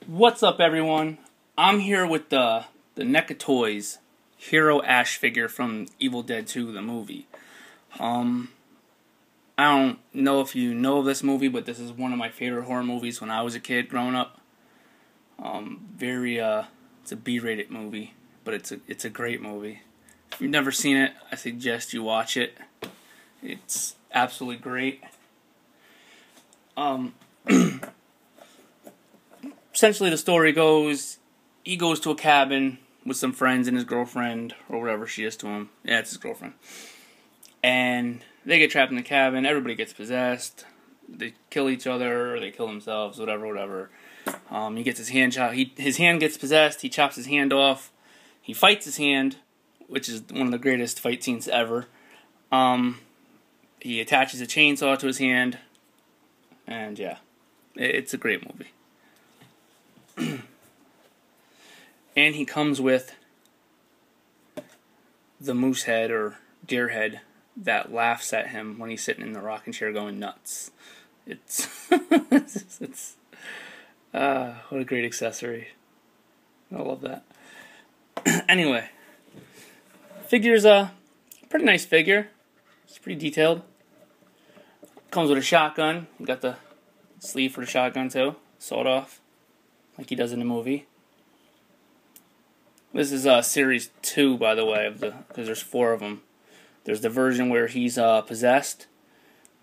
What's up, everyone? I'm here with the Neca Toys Hero Ash figure from Evil Dead 2, the movie. I don't know if you know of this movie, but this is one of my favorite horror movies when I was a kid growing up. It's a B-rated movie, but it's a great movie. If you've never seen it, I suggest you watch it. It's absolutely great. Essentially, the story goes, he goes to a cabin with some friends and his girlfriend, or whatever she is to him. Yeah, it's his girlfriend. And they get trapped in the cabin, everybody gets possessed, they kill each other, or they kill themselves, whatever. He gets his hand chopped, his hand gets possessed, he chops his hand off, he fights his hand, which is one of the greatest fight scenes ever. He attaches a chainsaw to his hand, and yeah, it's a great movie. And he comes with the moose head or deer head that laughs at him when he's sitting in the rocking chair going nuts. It's what a great accessory. I love that. Anyway, figure's a pretty nice figure. It's pretty detailed. Comes with a shotgun. You got the sleeve for the shotgun too, sawed off, like he does in the movie. This is series 2, by the way, because there's 4 of them. There's the version where he's possessed.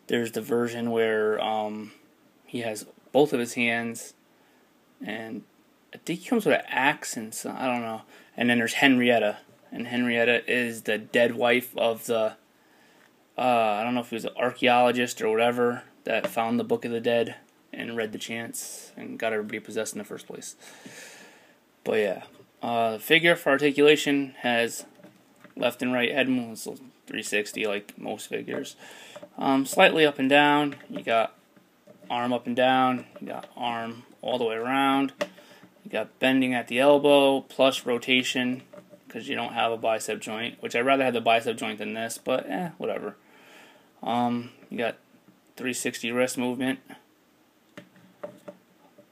There's the version where he has both of his hands, and I think he comes with an axe and some, I don't know. And then there's Henrietta, and Henrietta is the dead wife of the I don't know if he was an archaeologist or whatever that found the Book of the Dead and read the chants and got everybody possessed in the first place. But yeah. The figure for articulation has left and right head movements, 360 like most figures. Slightly up and down. You got arm up and down. You got arm all the way around. You got bending at the elbow plus rotation because you don't have a bicep joint, which I'd rather have the bicep joint than this, but whatever. You got 360 wrist movement.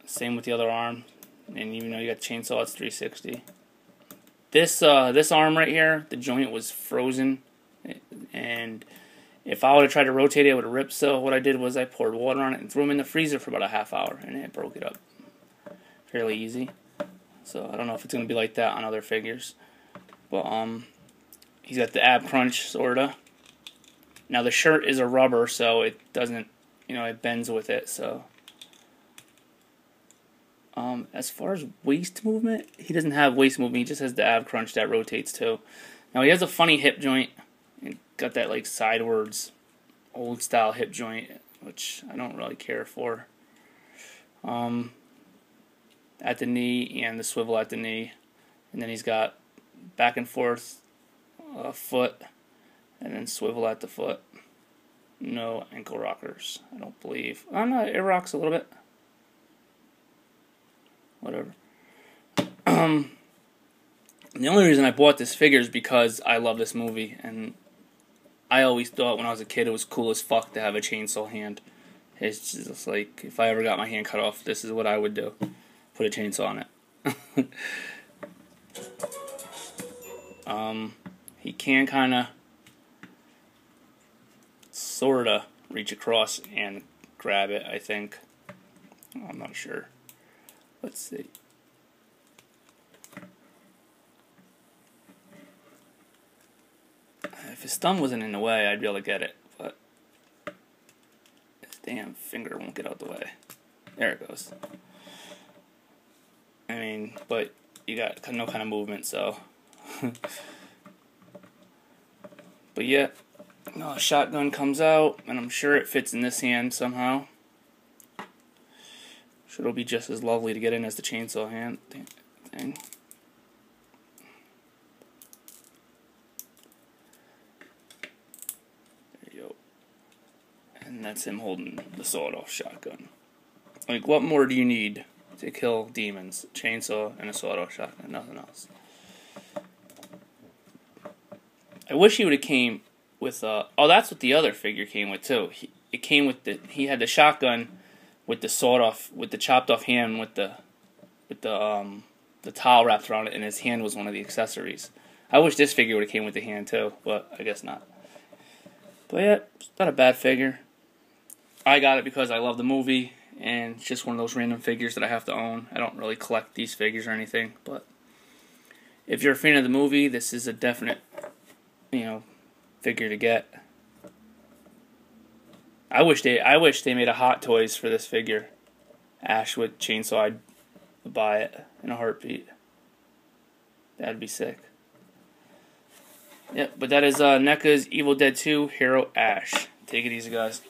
Same with the other arm. And even though you got the chainsaw, it's 360. This arm right here, the joint was frozen, and if I would have tried to rotate it, it would have ripped. So what I did was I poured water on it and threw them in the freezer for about a half hour, and it broke it up fairly easy. So I don't know if it's gonna be like that on other figures, but he's got the ab crunch sorta. Now the shirt is a rubber, so it doesn't, it bends with it. So. As far as waist movement, he doesn't have waist movement. He just has the ab crunch that rotates too. Now he has a funny hip joint. He got that like sidewards, old style hip joint, which I don't really care for. At the knee and the swivel at the knee, and then he's got back and forth foot, and then swivel at the foot. No ankle rockers, I don't believe. Oh no, it rocks a little bit. Whatever. The only reason I bought this figure is because I love this movie, and I always thought when I was a kid it was cool as fuck to have a chainsaw hand. It's just like, if I ever got my hand cut off, this is what I would do. Put a chainsaw on it. He can kinda sorta reach across and grab it, I think. I'm not sure. Let's see. If his thumb wasn't in the way, I'd be able to get it, but his damn finger won't get out the way. There it goes. I mean, but you got no kind of movement, so. But yeah, no, shotgun comes out, and I'm sure it fits in this hand somehow. Sure, it'll be just as lovely to get in as the chainsaw hand thing. There you go. And that's him holding the sawed-off shotgun. Like, what more do you need to kill demons? A chainsaw and a sawed-off shotgun, nothing else. I wish he would have came with, oh, that's what the other figure came with, too. It came with he had the shotgun with the sawed off, with the chopped off hand with the with the towel wrapped around it, and his hand was one of the accessories. I wish this figure would have came with the hand too, but I guess not. But yeah, it's not a bad figure. I got it because I love the movie, and it's just one of those random figures that I have to own. I don't really collect these figures or anything, but if you're a fan of the movie, this is a definite, figure to get. I wish they made a Hot Toys for this figure. Ash with chainsaw, I'd buy it in a heartbeat. That'd be sick. Yep, but that is NECA's Evil Dead 2 Hero Ash. Take it easy, guys.